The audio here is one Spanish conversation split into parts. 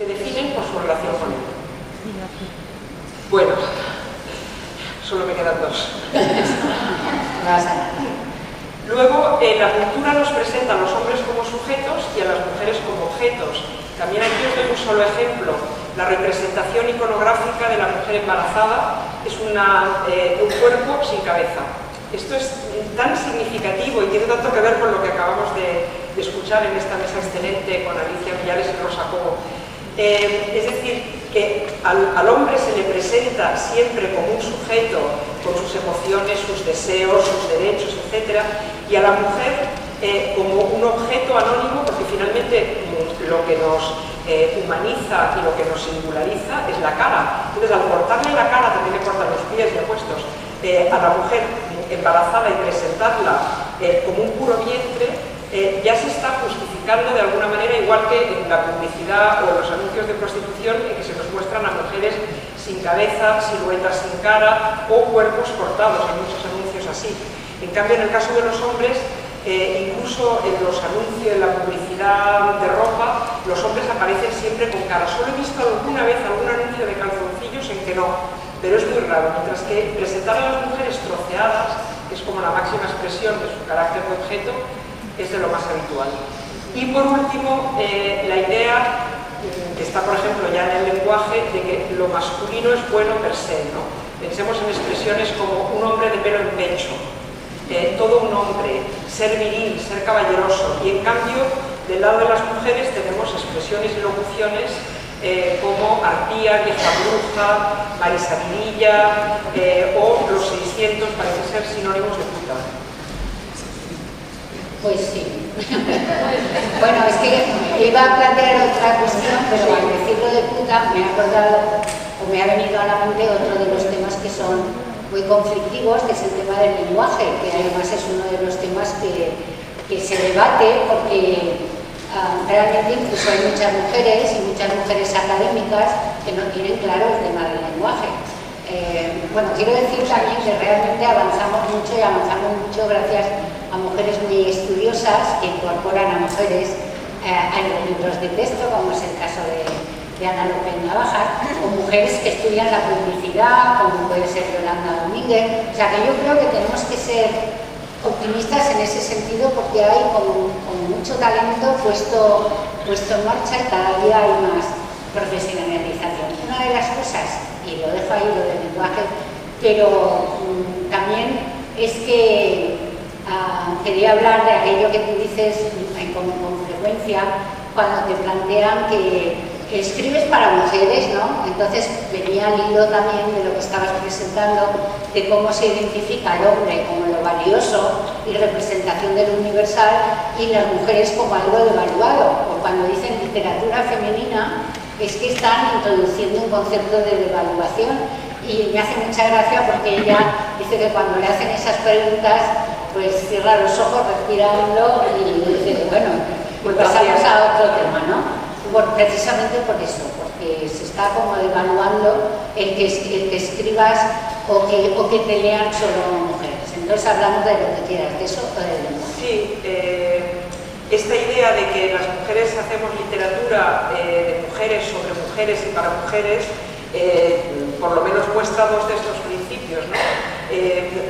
se definen por su relación con él. Bueno, solo me quedan dos. Luego, la cultura nos presenta a los hombres como sujetos y a las mujeres como objetos. También aquí os doy un solo ejemplo. La representación iconográfica de la mujer embarazada es un cuerpo sin cabeza. Esto es tan significativo y tiene tanto que ver con lo que acabamos de escuchar en esta mesa excelente con Alicia Villares y Rosa Cobo. Es decir, que al hombre se le presenta siempre como un sujeto con sus emociones, sus deseos, sus derechos, etc. Y a la mujer como un objeto anónimo, porque finalmente lo que nos humaniza y lo que nos singulariza es la cara. Entonces, al cortarle la cara, también le cortan los pies ya puestos, a la mujer embarazada y presentarla como un puro vientre, ya se está justificando de alguna manera, igual que en la publicidad o en los anuncios de prostitución, en que se nos muestran a mujeres sin cabeza, siluetas sin cara o cuerpos cortados. Hay muchos anuncios así. En cambio, en el caso de los hombres, incluso en los anuncios, en la publicidad de ropa, los hombres aparecen siempre con cara. Solo he visto alguna vez algún anuncio de calzoncillos en que no, pero es muy raro. Mientras que presentar a las mujeres troceadas, que es como la máxima expresión de su carácter de objeto, es de lo más habitual. Y por último, la idea que está, por ejemplo, ya en el lenguaje, de que lo masculino es bueno per se, ¿no? Pensemos en expresiones como un hombre de pelo en pecho, todo un hombre, ser viril, ser caballeroso, y en cambio, del lado de las mujeres tenemos expresiones y locuciones como arpía, vieja bruja, Marisa Virilla, o los 600 parece ser sinónimos de puta. Pues sí. Bueno, es que iba a plantear otra cuestión, pero al decirlo de puta me ha acordado, o me ha venido a la mente otro de los temas que son muy conflictivos, que es el tema del lenguaje, que además es uno de los temas que se debate porque realmente incluso hay muchas mujeres y muchas mujeres académicas que no tienen claro el tema del lenguaje. Bueno, quiero decir también que realmente avanzamos mucho y avanzamos mucho gracias a mujeres muy estudiosas que incorporan a mujeres a los libros de texto, como es el caso de Ana López Navaja, o mujeres que estudian la publicidad, como puede ser Yolanda Domínguez. O sea que yo creo que tenemos que ser optimistas en ese sentido porque hay con mucho talento puesto en marcha y cada día hay más profesionalización. Una de las cosas, y lo dejo ahí lo del lenguaje, pero también es que quería hablar de aquello que tú dices con frecuencia cuando te plantean que escribes para mujeres, ¿no? Entonces venía al hilo también de lo que estabas presentando, de cómo se identifica al hombre como lo valioso y representación del universal y las mujeres como algo devaluado. O cuando dicen literatura femenina, es que están introduciendo un concepto de devaluación. Y me hace mucha gracia porque ella dice que cuando le hacen esas preguntas, pues cierra los ojos, respira hondo y dice, bueno, pues pasamos a otro tema, ¿no? Bueno, precisamente por eso, porque se está como devaluando el que escribas o que te lean solo mujeres. Entonces hablamos de lo que quieras, de eso o del lenguaje. Sí, esta idea de que las mujeres hacemos literatura de mujeres sobre mujeres y para mujeres, por lo menos muestra dos de estos principios, ¿no?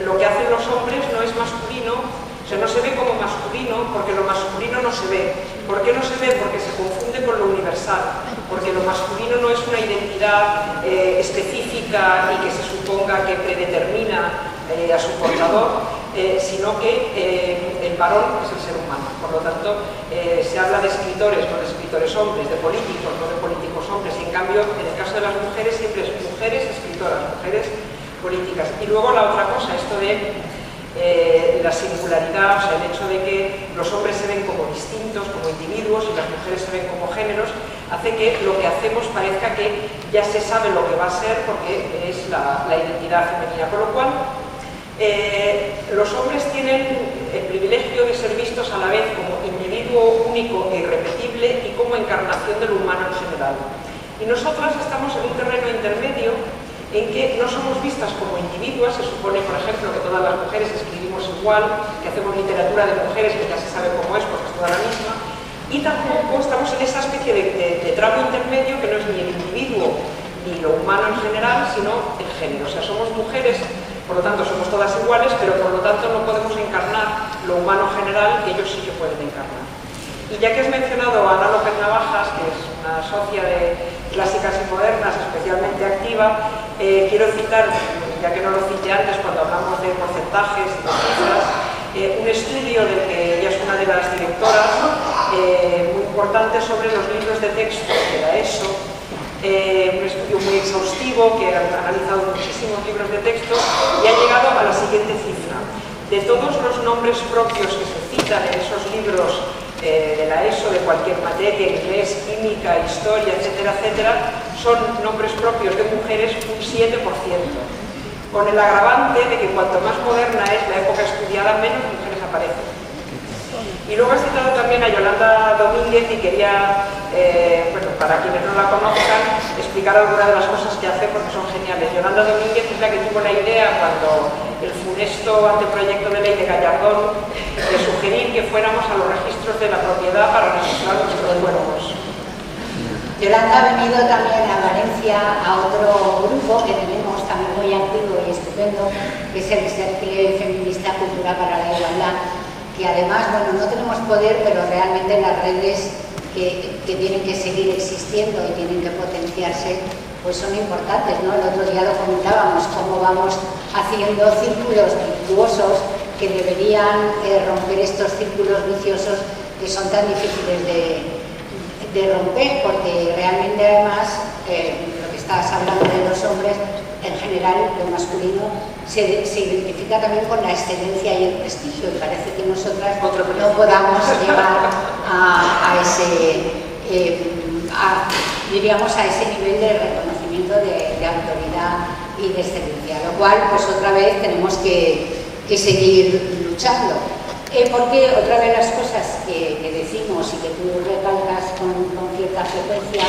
Lo que hacen los hombres no es masculino, o sea, no se ve como masculino porque lo masculino no se ve. ¿Por qué no se ve? Porque se confunde con lo universal, porque lo masculino no es una identidad específica y que se suponga que predetermina a su portador, sino que el varón es el ser humano. Por lo tanto, se habla de escritores, no de escritores hombres, de políticos, no de políticos hombres, y en cambio, en el caso de las mujeres, siempre es mujeres escritoras, mujeres políticas. Y luego la otra cosa, esto de la singularidad, o sea, el hecho de que los hombres se ven como distintos, como individuos, y las mujeres se ven como géneros, hace que lo que hacemos parezca que ya se sabe lo que va a ser porque es la identidad femenina. Con lo cual, los hombres tienen el privilegio de ser vistos a la vez como individuo único e irrepetible y como encarnación del humano en general. Y nosotras estamos en un terreno intermedio en que no somos vistas como individuas. Se supone, por ejemplo, que todas las mujeres escribimos igual, que hacemos literatura de mujeres que ya se sabe cómo es porque es toda la misma, y tampoco estamos en esa especie de tramo intermedio que no es ni el individuo ni lo humano en general, sino el género. O sea, somos mujeres, por lo tanto somos todas iguales, pero por lo tanto no podemos encarnar lo humano general que ellos sí que pueden encarnar. Y ya que has mencionado a Ana López Navajas, que es una socia de Clásicas y Modernas especialmente activa, quiero citar, ya que no lo cité antes cuando hablamos de porcentajes y de cifras, un estudio del que ella es una de las directoras, muy importante sobre los libros de texto de la ESO, un estudio muy exhaustivo que ha analizado muchísimos libros de texto y ha llegado a la siguiente cifra. De todos los nombres propios que se citan en esos libros de la ESO, de cualquier materia, inglés, química, historia, etcétera, etcétera, son nombres propios de mujeres un 7%, con el agravante de que cuanto más moderna es la época estudiada, menos mujeres aparecen. Y luego has citado también a Yolanda Domínguez y quería, bueno, para quienes no la conozcan, explicar algunas de las cosas que hace porque son geniales. Yolanda Domínguez es la que tuvo la idea cuando el funesto anteproyecto de ley de Gallardón de sugerir que fuéramos a los registros de la propiedad para registrar nuestros cuerpos. Yolanda ha venido también a Valencia a otro grupo que tenemos también muy activo y estupendo, que es el Cercle Feminista Cultura para la Igualdad, que además, bueno, no tenemos poder, pero realmente las redes que tienen que seguir existiendo y tienen que potenciarse, pues son importantes, ¿no? El otro día lo comentábamos, cómo vamos haciendo círculos virtuosos que deberían romper estos círculos viciosos que son tan difíciles de romper, porque realmente además lo que estás hablando de los hombres, en general lo masculino se identifica también con la excelencia y el prestigio, y parece que nosotras no podamos llegar a ese diríamos a ese nivel de reconocimiento de autoridad y de excelencia, lo cual pues otra vez tenemos que seguir luchando. Porque otra de las cosas que decimos y que tú recalcas con cierta frecuencia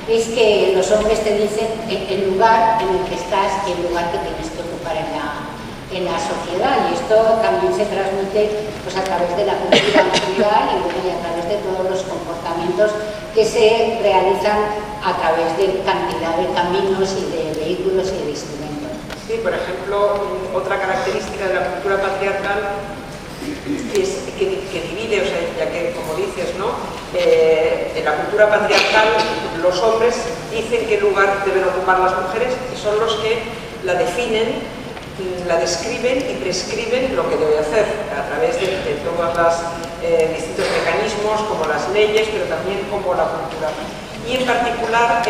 es que los hombres te dicen el lugar en el que estás y el lugar que tienes que ocupar en la sociedad, y esto también se transmite pues, a través de la cultura en general y a través de todos los comportamientos que se realizan a través de cantidad de caminos y de vehículos y de instrumentos. Sí, por ejemplo, otra característica de la cultura patriarcal es que divide, o sea, ya que como dices, ¿no? En la cultura patriarcal los hombres dicen qué lugar deben ocupar las mujeres y son los que la definen, la describen y prescriben lo que debe hacer a través de todos los distintos mecanismos como las leyes, pero también como la cultura. Y en particular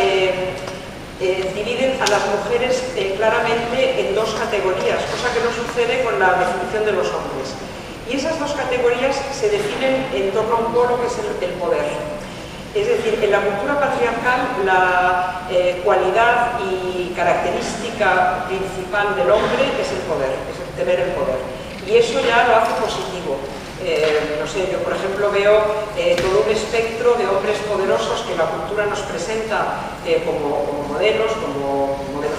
dividen a las mujeres claramente en dos categorías, cosa que no sucede con la definición de los hombres. Y esas dos categorías se definen en torno a un polo que es el poder. Es decir, en la cultura patriarcal la cualidad y característica principal del hombre es el poder, es el tener el poder. Y eso ya lo hace positivo. No sé, yo por ejemplo veo todo un espectro de hombres poderosos que la cultura nos presenta como modelos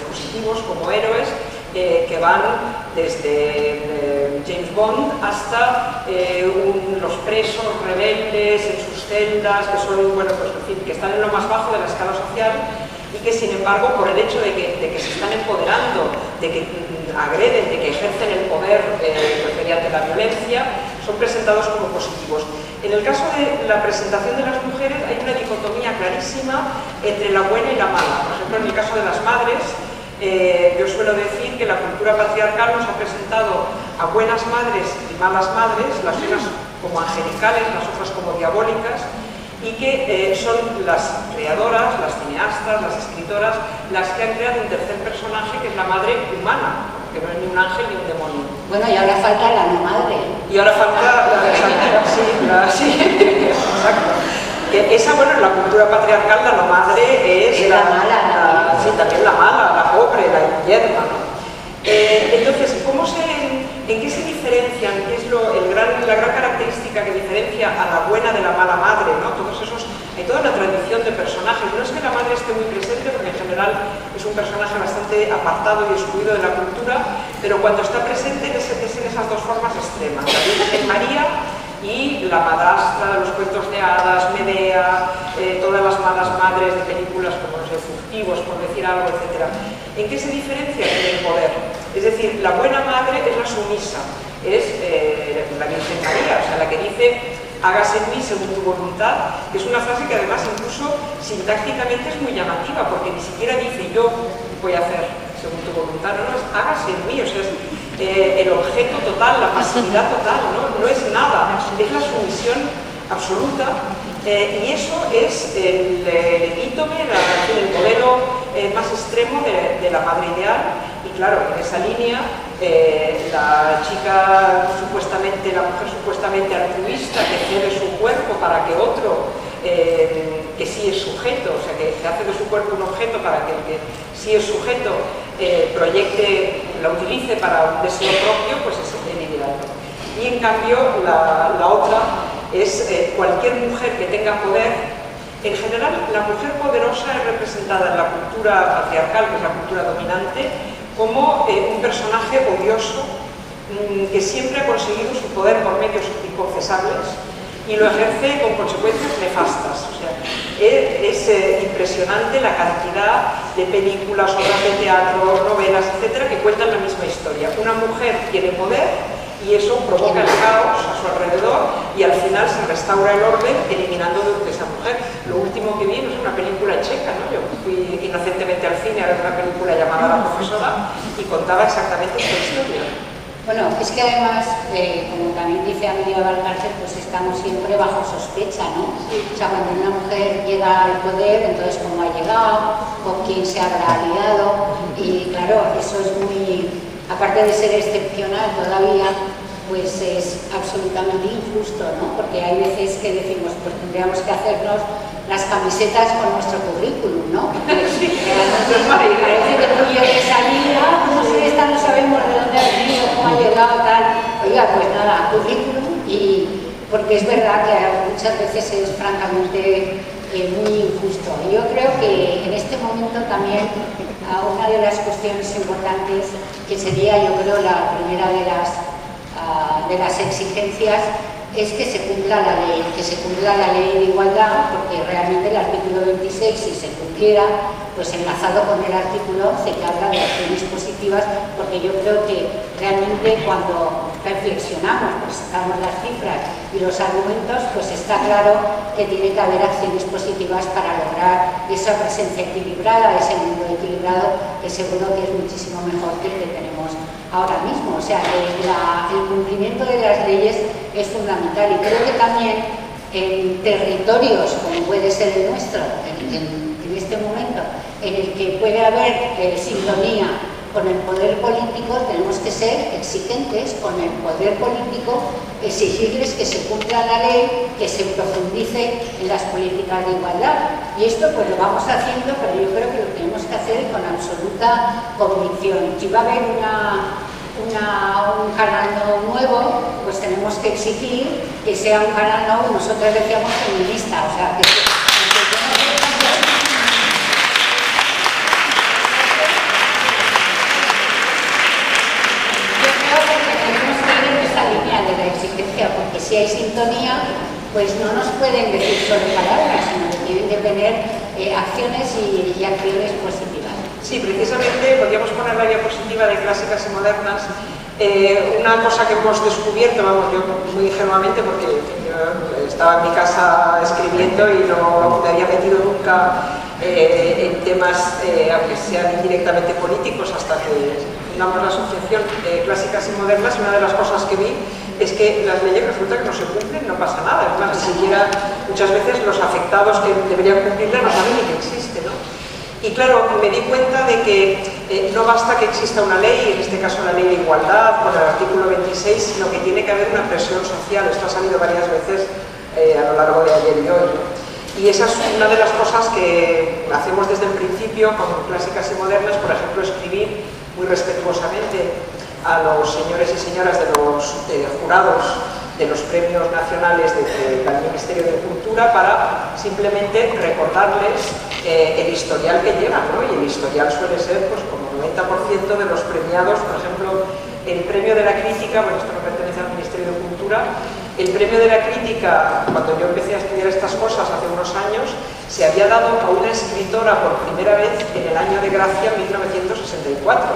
positivos, como héroes, que van desde James Bond hasta los presos rebeldes en sus celdas, que son, bueno, pues en fin, que están en lo más bajo de la escala social y que sin embargo por el hecho de que se están empoderando, de que agreden, de que ejercen el poder mediante la violencia, son presentados como positivos. En el caso de la presentación de las mujeres hay una dicotomía clarísima entre la buena y la mala. Por ejemplo, en el caso de las madres, yo suelo decir que la cultura patriarcal nos ha presentado a buenas madres y malas madres, las unas como angelicales, las otras como diabólicas, y que son las creadoras, las cineastas, las escritoras, las que han creado un tercer personaje que es la madre humana, que no es ni un ángel ni un demonio. Bueno, y ahora falta la no madre. Y ahora falta sí, exacto. Que esa, bueno, en la cultura patriarcal la no madre es la mala. Sí, también la mala, la pobre, la yerma, ¿no? Entonces, ¿en qué se diferencian? ¿Qué es la gran característica que diferencia a la buena de la mala madre, ¿no? Hay toda una tradición de personajes. No es que la madre esté muy presente, porque en general es un personaje bastante apartado y excluido de la cultura, pero cuando está presente es en esas dos formas extremas. La Virgen María y la madrastra de los cuentos de hadas, Medea, todas las malas madres de películas como los Furtivos, por decir algo, etc. ¿En qué se diferencia en el poder? Es decir, la buena madre es la sumisa, es la Virgen María, o sea, la que dice hágase en mí según tu voluntad, que es una frase que además incluso sintácticamente es muy llamativa, porque ni siquiera dice yo voy a hacer según tu voluntad, no, es hágase en mí, o sea, es el objeto total, la pasividad total, no es nada, es la sumisión absoluta, y eso es el epítome, el modelo más extremo de la madre ideal. Y claro, en esa línea, la chica supuestamente, la mujer supuestamente altruista que cede su cuerpo para que otro, que sí es sujeto, o sea, que hace de su cuerpo un objeto para que el que sí es sujeto proyecte, la utilice para un deseo propio, pues es el ideal. Y en cambio, la otra es cualquier mujer que tenga poder. En general, la mujer poderosa es representada en la cultura patriarcal, que es la cultura dominante, como un personaje odioso que siempre ha conseguido su poder por medios inconfesables y lo ejerce con consecuencias nefastas. O sea, es impresionante la cantidad de películas, obras de teatro, novelas, etcétera, que cuentan la misma historia. Una mujer tiene poder y eso provoca el caos a su alrededor y al final se restaura el orden eliminando de esa mujer. Lo último que vi es una película checa, ¿no? Yo fui inocentemente al cine a ver una película llamada La Profesora y contaba exactamente esta historia. Bueno, es que además, como también dice Amelia Valcárcel, pues estamos siempre bajo sospecha, ¿no? O sea, cuando una mujer llega al poder, entonces cómo ha llegado, con quién se habrá aliado, y claro, eso es muy, aparte de ser excepcional todavía, pues es absolutamente injusto, ¿no? Porque hay veces que decimos, pues tendríamos que hacernos las camisetas con nuestro currículum, ¿no? Parece que tú llegues a vida, no sé, esta no sabemos de dónde ha venido, cómo ha llegado, tal. Oiga, pues nada, currículum, y porque es verdad que muchas veces es francamente muy injusto. Y yo creo que en este momento también una de las cuestiones importantes, que sería, yo creo, la primera de las exigencias, es que se cumpla la ley de igualdad, porque realmente el artículo 26, si se cumpliera, pues enlazado con el artículo 11 que habla de acciones positivas, porque yo creo que realmente cuando reflexionamos, presentamos las cifras y los argumentos, pues está claro que tiene que haber acciones positivas para lograr esa presencia equilibrada, ese mundo equilibrado, que seguro que es muchísimo mejor que el que tenemos ahora mismo. O sea, el cumplimiento de las leyes es fundamental, y creo que también en territorios como puede ser el nuestro, en este momento, en el que puede haber sintonía con el poder político, tenemos que ser exigentes con el poder político, exigirles que se cumpla la ley, que se profundice en las políticas de igualdad. Y esto pues lo vamos haciendo, pero yo creo que lo tenemos que hacer con absoluta convicción. Si va a haber un canal nuevo, pues tenemos que exigir que sea un canal nuevo, nosotros decíamos feminista, o sea, que porque si hay sintonía, pues no nos pueden decir solo palabras, sino que tienen que tener acciones y acciones positivas. Sí, precisamente podríamos poner la diapositiva de clásicas y modernas. Una cosa que hemos descubierto, vamos, yo muy ingenuamente, porque yo estaba en mi casa escribiendo y no me había metido nunca en temas, aunque sean indirectamente políticos, hasta que fundamos la asociación Clásicas y Modernas. Una de las cosas que vi es que las leyes resulta que no se cumplen, no pasa nada. Es más, ni siquiera muchas veces los afectados que deberían cumplirla no saben ni que existe, ¿no? Y claro, me di cuenta de que no basta que exista una ley, en este caso la ley de igualdad, con el artículo 26, sino que tiene que haber una presión social. Esto ha salido varias veces a lo largo de ayer y hoy. Y esa es una de las cosas que hacemos desde el principio con Clásicas y Modernas, por ejemplo, escribir muy respetuosamente a los señores y señoras de los jurados de los premios nacionales del Ministerio de Cultura, para simplemente recordarles el historial que llevan, ¿no? Y el historial suele ser, pues, como 90% de los premiados. Por ejemplo, el premio de la crítica, bueno, esto no pertenece al Ministerio de Cultura, El premio de la crítica, cuando yo empecé a estudiar estas cosas hace unos años, se había dado a una escritora por primera vez en el año de gracia 1964,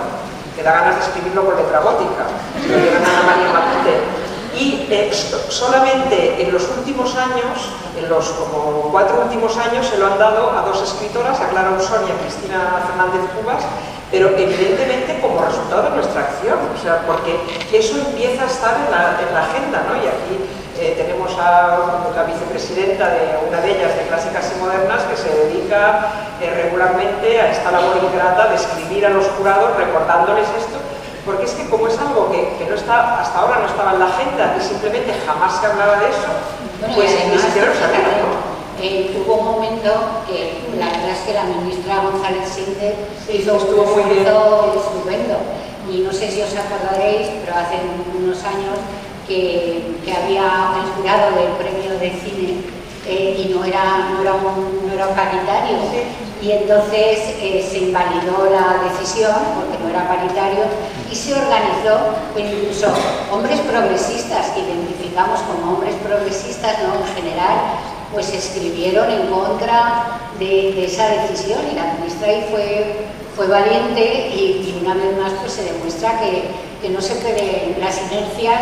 que da ganas de escribirlo con letra gótica, pero era Ana María Matute. Y solamente en los últimos años, en los como 4 últimos años, se lo han dado a 2 escritoras, a Clara Usón y a Cristina Fernández Cubas, pero evidentemente como resultado de nuestra acción, o sea, porque eso empieza a estar en la agenda, ¿no? Y aquí tenemos a la vicepresidenta de una de ellas, de Clásicas y Modernas, que se dedica regularmente a esta labor ingrata de escribir a los jurados recordándoles esto, porque es que como es algo que no está, hasta ahora no estaba en la agenda y simplemente jamás se hablaba de eso, bueno, pues además, ni siquiera lo sabíamos, ¿no? Hubo un momento que la verdad es que la ministra González Sinde hizo estuvo un muy bien, estupendo, y no sé si os acordaréis, pero hace unos años que había el jurado del premio de cine y no era paritario, sí. Y entonces se invalidó la decisión porque no era paritario y se organizó, incluso hombres progresistas que identificamos como hombres progresistas, ¿no? En general, pues escribieron en contra de esa decisión, y la ministra ahí fue valiente, y una vez más pues se demuestra que no se pueden, las inercias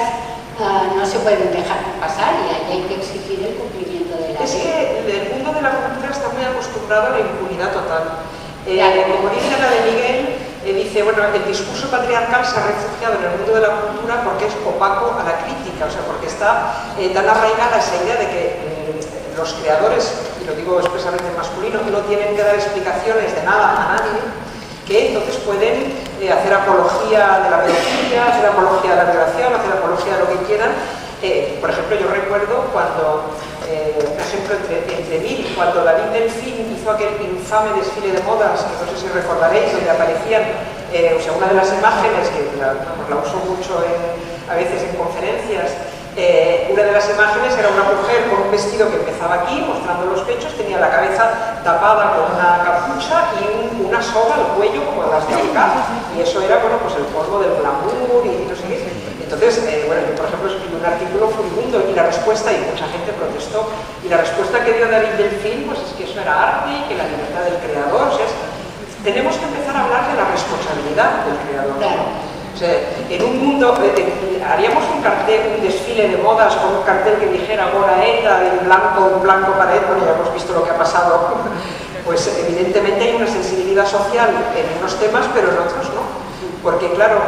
no se pueden dejar pasar, y ahí hay que exigir el cumplimiento de la ley. Es que el mundo de la cultura está muy acostumbrado a la impunidad total. Como dice la de Miguel, dice, bueno, el discurso patriarcal se ha refugiado en el mundo de la cultura porque es opaco a la crítica, o sea, porque está tan arraigada esa idea de que los creadores, y lo digo expresamente en masculino, no tienen que dar explicaciones de nada a nadie, que entonces pueden hacer apología de la pedofilia, hacer apología de la violación, hacer apología de lo que quieran. Por ejemplo, yo recuerdo cuando, por ejemplo, entre mil, cuando David Delfín hizo aquel infame desfile de modas, que no sé si recordaréis, donde aparecían, o sea, una de las imágenes, que la uso mucho a veces en conferencias, una de las imágenes era una mujer con un vestido que empezaba aquí, mostrando los pechos, tenía la cabeza tapada con una capucha y una soga al cuello como las de ahorcar, y eso era, bueno, pues el polvo del glamour y no sé qué. Entonces, bueno, yo por ejemplo escribí un artículo furibundo, y la respuesta, y mucha gente protestó, y la respuesta que dio David Delfín, pues es que eso era arte y que la libertad del creador, o sea, tenemos que empezar a hablar de la responsabilidad del creador. Claro. O sea, en un mundo, haríamos un cartel, un desfile de modas con un cartel que dijera Gora ETA, un blanco para ETA, bueno, ya hemos visto lo que ha pasado, pues evidentemente hay una sensibilidad social en unos temas, pero en otros no. Porque claro,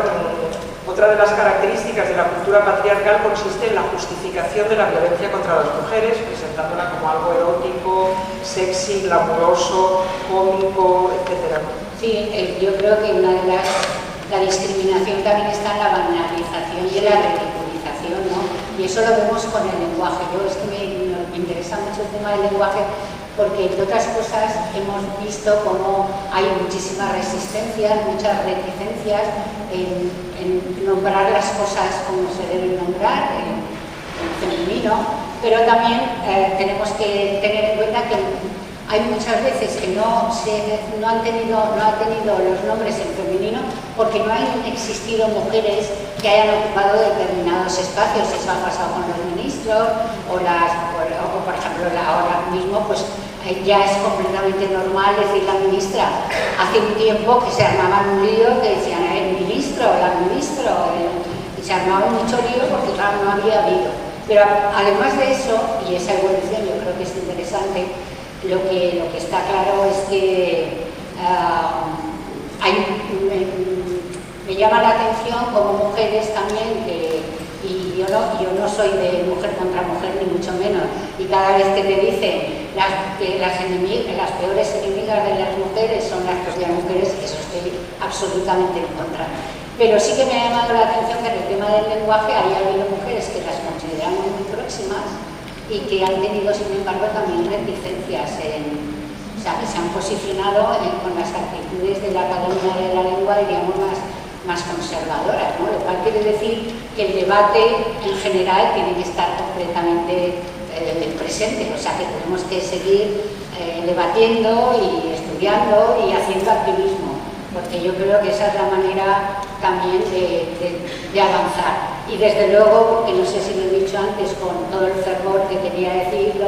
otra de las características de la cultura patriarcal consiste en la justificación de la violencia contra las mujeres, presentándola como algo erótico, sexy, glamuroso, cómico, etc. Sí, yo creo que la discriminación también está en la banalización y en la ridiculización, ¿no? Y eso lo vemos con el lenguaje. Es que me interesa mucho el tema del lenguaje, porque entre otras cosas hemos visto cómo hay muchísimas resistencias, muchas reticencias en nombrar las cosas como se deben nombrar, en femenino, pero también tenemos que tener en cuenta que hay muchas veces que no han tenido los nombres en femenino porque no han existido mujeres que hayan ocupado determinados espacios. Eso ha pasado con los ministros o por ejemplo, ahora mismo pues ya es completamente normal decir la ministra. Hace un tiempo que se armaban un lío que decían el ministro, y se armaban mucho lío porque claro, no había habido. Pero además de eso, y esa evolución yo creo que es interesante, lo que está claro es que me llama la atención como mujeres también, y yo no soy de mujer contra mujer ni mucho menos, y cada vez que te dicen que las peores enemigas de las mujeres son las propias mujeres, eso estoy absolutamente en contra. Pero sí que me ha llamado la atención que en el tema del lenguaje haya habido mujeres que las consideramos muy próximas y que han tenido, sin embargo, también reticencias, o sea, que se han posicionado con las actitudes de la Academia de la Lengua, diríamos, más conservadoras, ¿no? Lo cual quiere decir que el debate en general tiene que estar completamente presente, o sea, que tenemos que seguir debatiendo y estudiando y haciendo activismo, porque yo creo que esa es la manera también de avanzar. Y desde luego, porque no sé si lo he dicho antes con todo el fervor que quería decirlo,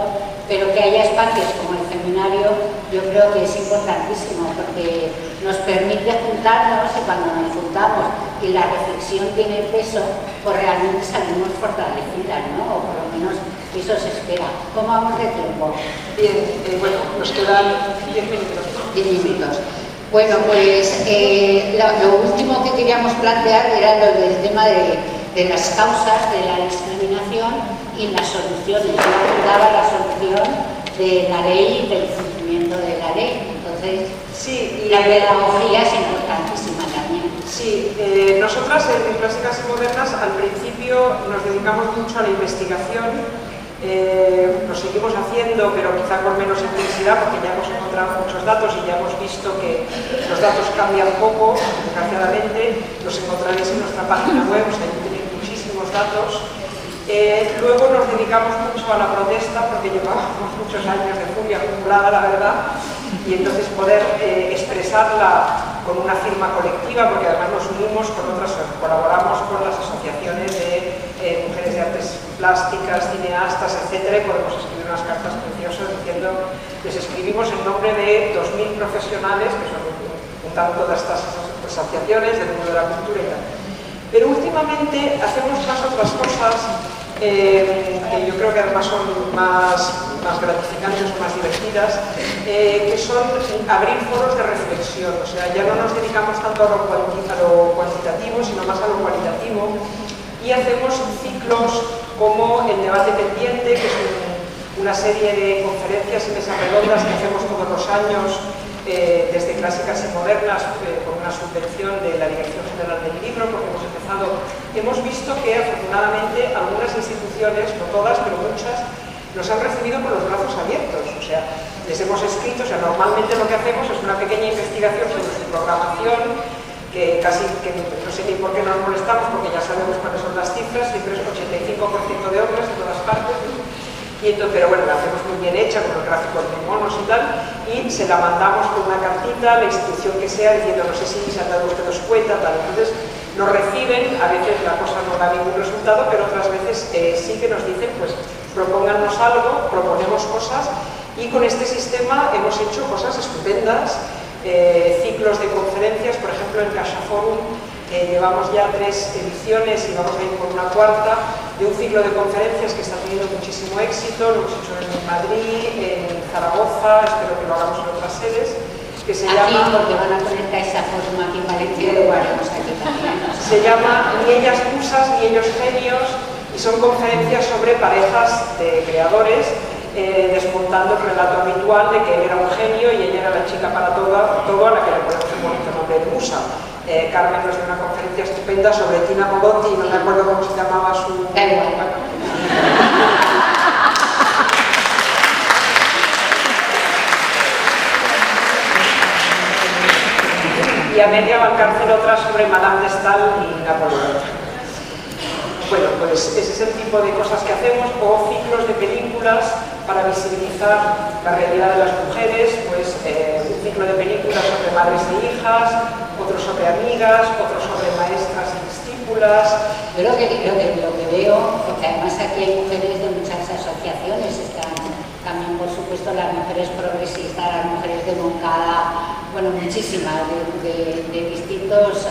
pero que haya espacios como el seminario, yo creo que es importantísimo porque nos permite juntarnos, y cuando nos juntamos y la reflexión tiene peso, pues realmente salimos fortalecidas, ¿no? O por lo menos eso se espera. ¿Cómo vamos de tiempo? Bien, bueno, nos quedan 10 minutos. 10 minutos. Bueno, pues lo último que queríamos plantear era lo del tema de las causas de la discriminación y las soluciones. Yo apuntaba la solución de la ley y del cumplimiento de la ley. Entonces, sí, la pedagogía es importantísima también. Sí, nosotras en Clásicas y Modernas al principio nos dedicamos mucho a la investigación. Lo seguimos haciendo, pero quizá con menos intensidad, porque ya hemos encontrado muchos datos y ya hemos visto que los datos cambian poco, desgraciadamente. Los encontraréis en nuestra página web, o sea, tenéis muchísimos datos. Luego nos dedicamos mucho a la protesta, porque llevábamos muchos años de furia acumulada, la verdad, y entonces poder expresarla con una firma colectiva, porque además nos unimos con otras, colaboramos con las asociaciones de mujeres de artes plásticas, cineastas, etcétera, y podemos escribir unas cartas preciosas diciendo, les escribimos en nombre de 2000 profesionales, que son todas estas asociaciones del mundo de la cultura y tal. Pero últimamente hacemos más otras cosas que yo creo que además son más gratificantes o más divertidas, que son abrir foros de reflexión. O sea, ya no nos dedicamos tanto a lo cuantitativo, sino más a lo cualitativo, y hacemos ciclos como el debate pendiente, que es una serie de conferencias y mesas redondas que hacemos todos los años desde Clásicas y Modernas con una subvención de la Dirección General del Libro, porque hemos visto que afortunadamente algunas instituciones, no todas, pero muchas, nos han recibido con los brazos abiertos. O sea, les hemos escrito, o sea, normalmente lo que hacemos es una pequeña investigación sobre su programación, que casi que no sé ni por qué nos molestamos, porque ya sabemos cuáles son las cifras, siempre es 85% de hombres en todas partes, ¿no? Pero bueno, la hacemos muy bien hecha, con los gráficos de monos y tal, y se la mandamos con una cartita a la institución que sea, diciendo, no sé si se han dado ustedes cuenta, tal. Entonces, nos reciben, a veces la cosa no da ningún resultado, pero otras veces sí que nos dicen, pues, propóngannos algo, proponemos cosas, y con este sistema hemos hecho cosas estupendas, ciclos de conferencias, por ejemplo, en Caixa Forum, llevamos ya 3 ediciones y vamos a ir por una cuarta, de un ciclo de conferencias que está teniendo muchísimo éxito. Lo hemos hecho en Madrid, en Zaragoza, espero que lo hagamos en otras sedes, que se aquí, llama... porque van a poner Caixa Forum aquí en Valencia, lo haremos aquí también. Se llama Ni ellas musas, ni ellos genios, y son conferencias sobre parejas de creadores, desmontando el relato habitual de que él era un genio y ella era la chica para todo, a la que le ponemos el bonito nombre de musa. Carmen nos dio una conferencia estupenda sobre Tina Modotti, no me acuerdo cómo se llamaba su... Y a media va al cárcel otra sobre Madame de Staël y Napoleón. Bueno, pues ese es el tipo de cosas que hacemos, o ciclos de películas para visibilizar la realidad de las mujeres, pues un ciclo de películas sobre madres e hijas, otro sobre amigas, otro sobre maestras y discípulas. Yo lo que veo, porque además aquí hay mujeres de muchas asociaciones, están también por supuesto las mujeres progresistas, las mujeres de Moncada, bueno, muchísimas, de distintos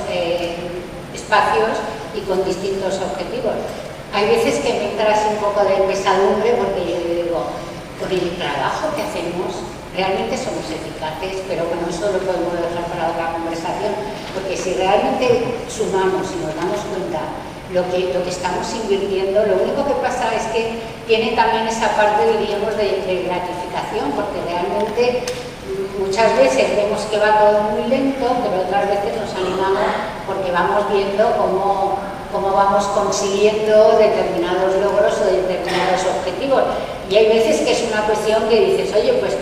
espacios y con distintos objetivos. Hay veces que me entra así un poco de pesadumbre porque yo digo, con el trabajo que hacemos realmente somos eficaces, pero bueno, eso lo podemos dejar para otra conversación, porque si realmente sumamos y nos damos cuenta lo que estamos invirtiendo, lo único que pasa es que tiene también esa parte, diríamos, de gratificación, porque realmente muchas veces vemos que va todo muy lento, pero otras veces nos animamos porque vamos viendo cómo vamos consiguiendo determinados logros o determinados objetivos. Y hay veces que es una cuestión que dices, oye, pues,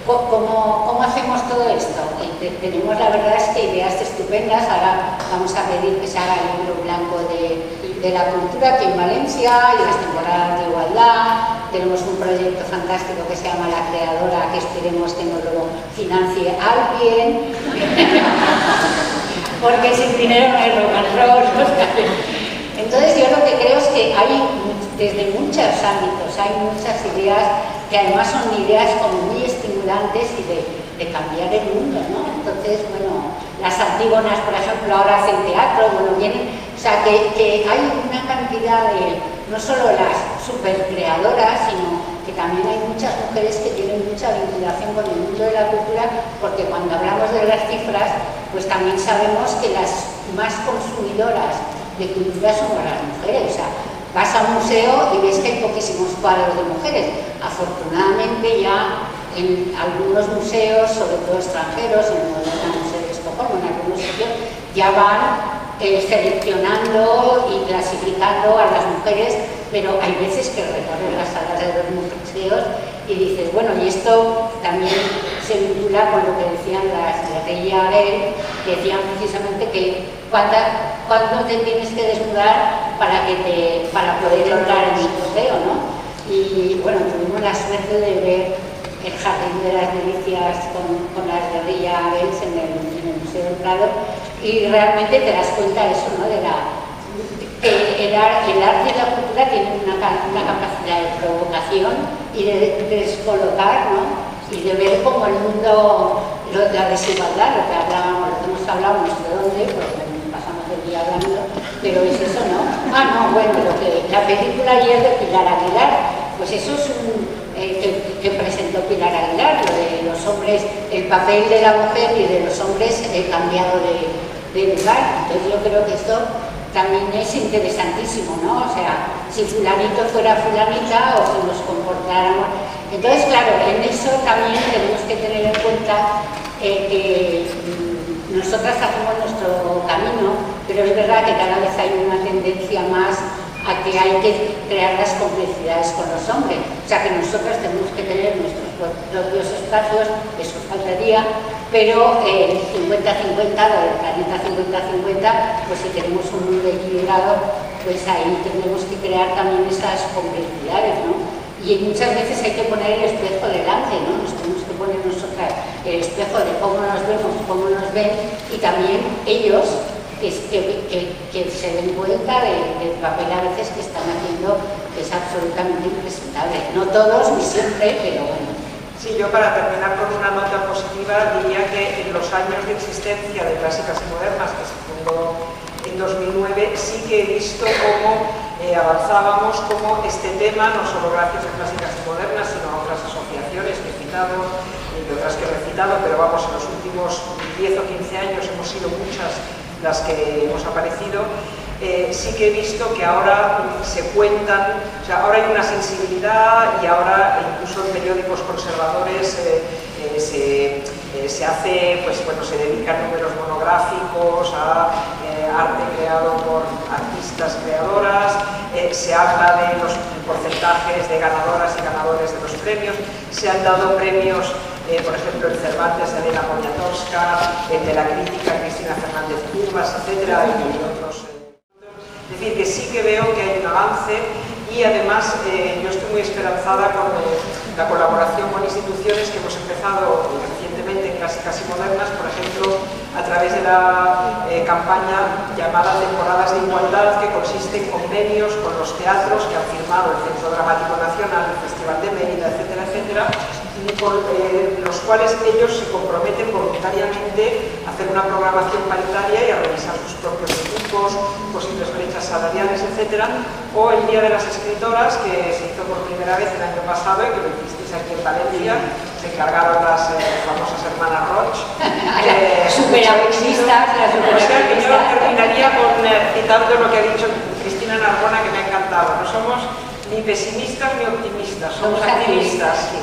¿cómo hacemos todo esto? Y tenemos, la verdad es que ideas estupendas. Ahora vamos a pedir que se haga el libro blanco de la cultura aquí en Valencia y las temporadas de igualdad. Tenemos un proyecto fantástico que se llama La Creadora, que esperemos que nos lo financie alguien. Porque sin dinero no hay rock and roll. En Entonces yo lo que creo es que hay desde muchos ámbitos, hay muchas ideas que además son ideas como muy estimulantes y de cambiar el mundo, ¿no? Entonces, bueno, las Antígonas, por ejemplo, ahora hacen teatro, bueno, vienen, o sea, que hay una cantidad de, no solo las supercreadoras, sino que también hay muchas mujeres que tienen mucha vinculación con el mundo de la cultura, porque cuando hablamos de las cifras, pues también sabemos que las más consumidoras de cultura somos las mujeres, o sea, vas a un museo y ves que hay poquísimos cuadros de mujeres. Afortunadamente ya en algunos museos, sobre todo extranjeros, en el Museo de Estocolmo, en algunos sitios, ya van seleccionando y clasificando a las mujeres, pero hay veces que recorren las salas de los museos y dices, bueno, y esto también se vincula con lo que decían las de Reya Abel, que decían precisamente que cuánto te tienes que desnudar para poder entrar en el museo, ¿no? Y bueno, tuvimos la suerte de ver el Jardín de las Delicias con las de Reya Abel en el Museo del Prado, y realmente te das cuenta de eso, ¿no? Que el arte y la cultura tienen una capacidad de provocación y de descolocar, ¿no? Y de ver como el mundo, la desigualdad, lo que hablábamos, lo que hemos hablado, no sé dónde, porque pasamos el día hablando, pero es eso, ¿no? Ah, no, bueno, la película ayer de Pilar Aguilar, pues eso es que presentó Pilar Aguilar, lo de los hombres, el papel de la mujer y de los hombres cambiado de lugar. Entonces yo creo que esto también es interesantísimo, ¿no? O sea, si fulanito fuera fulanita o si nos comportáramos. Entonces, claro, en eso también tenemos que tener en cuenta que nosotras hacemos nuestro camino, pero es verdad que cada vez hay una tendencia más a que hay que crear las complicidades con los hombres. O sea, que nosotras tenemos que tener nuestros propios espacios, eso faltaría, pero el 50-50, del planeta 50-50, pues si tenemos un mundo equilibrado, pues ahí tendremos que crear también esas complicidades, ¿no? Y muchas veces hay que poner el espejo delante, ¿no? Nos tenemos que poner nosotras el espejo de cómo nos vemos, cómo nos ven, y también ellos que se den cuenta del papel a veces que están haciendo, que es absolutamente impresentable. No todos, ni siempre, pero bueno. Sí, yo para terminar con una nota positiva diría que en los años de existencia de Clásicas y Modernas, que se fundó en 2009, sí que he visto cómo avanzábamos, cómo este tema, no solo gracias a Clásicas y Modernas, sino a otras asociaciones que he citado y otras que he recitado, pero vamos, en los últimos 10 o 15 años hemos sido muchas las que hemos aparecido, sí que he visto que ahora se cuentan, o sea, ahora hay una sensibilidad y ahora incluso en periódicos conservadores se hace, pues bueno, se dedican números monográficos a arte creado por artistas creadoras, se habla de los porcentajes de ganadoras y ganadores de los premios, se han dado premios, por ejemplo, el Cervantes de Elena Poniatowska, el de la crítica Cristina Fernández Curvas, etcétera, y otros. Es decir, que sí que veo que hay un avance y además yo estoy muy esperanzada con la colaboración con instituciones que hemos empezado recientemente en Clásicas y Modernas, por ejemplo, a través de la campaña llamada Temporadas de Igualdad, que consiste en convenios con los teatros que han firmado el Centro Dramático Nacional, el Festival de Mérida, etcétera, etcétera, por los cuales ellos se comprometen voluntariamente a hacer una programación paritaria y a revisar sus propios equipos, posibles brechas salariales, etc. O el Día de las Escritoras, que se hizo por primera vez el año pasado y que lo hicisteis aquí en Valencia, se encargaron las famosas hermanas Roch. Superoptimistas, las superoptimistas. Yo terminaría citando lo que ha dicho Cristina Narbona, que me ha encantado. No somos ni pesimistas ni optimistas, somos activistas.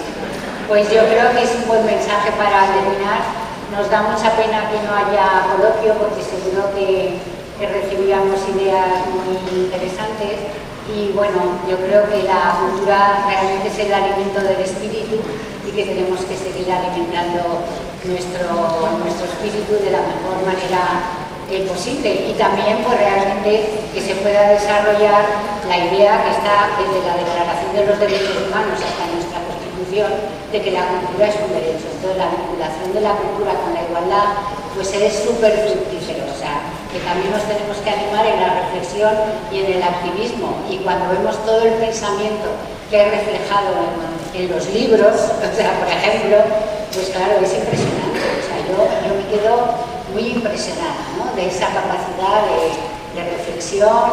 Pues yo creo que es un buen mensaje para terminar. Nos da mucha pena que no haya coloquio, porque seguro que recibíamos ideas muy interesantes. Y bueno, yo creo que la cultura realmente es el alimento del espíritu y que tenemos que seguir alimentando nuestro espíritu de la mejor manera posible, y también pues realmente que se pueda desarrollar la idea que está desde la Declaración de los Derechos Humanos hasta nuestra Constitución, de que la cultura es un derecho. Entonces la vinculación de la cultura con la igualdad pues es súper fructífero, o sea, que también nos tenemos que animar en la reflexión y en el activismo, y cuando vemos todo el pensamiento que hay reflejado en los libros, o sea, por ejemplo, pues claro, es impresionante. O sea, yo me quedo muy impresionada, ¿no?, de esa capacidad de reflexión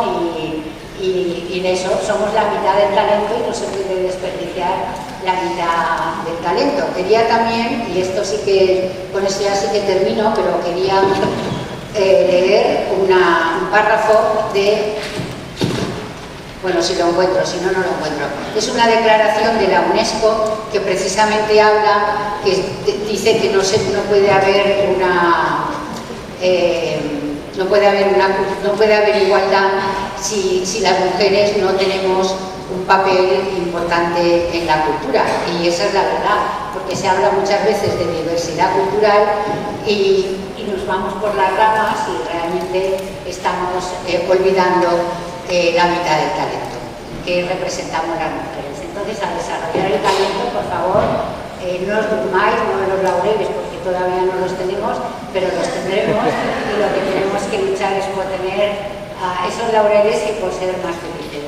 y de eso. Somos la mitad del talento y no se puede desperdiciar la mitad del talento. Quería también, y esto sí que, con esto ya sí que termino, pero quería leer un párrafo de... Bueno, si lo encuentro, si no, no lo encuentro. Es una declaración de la UNESCO que precisamente habla, que dice que no puede haber no puede haber igualdad si las mujeres no tenemos un papel importante en la cultura. Y esa es la verdad, porque se habla muchas veces de diversidad cultural y nos vamos por las ramas y realmente estamos olvidando la mitad del talento que representamos las mujeres. Entonces, a desarrollar el talento, por favor, no os durmáis, no los laureles, porque todavía no los tenemos, pero los tendremos, y lo que tenemos que luchar es por tener esos laureles y por ser más felices.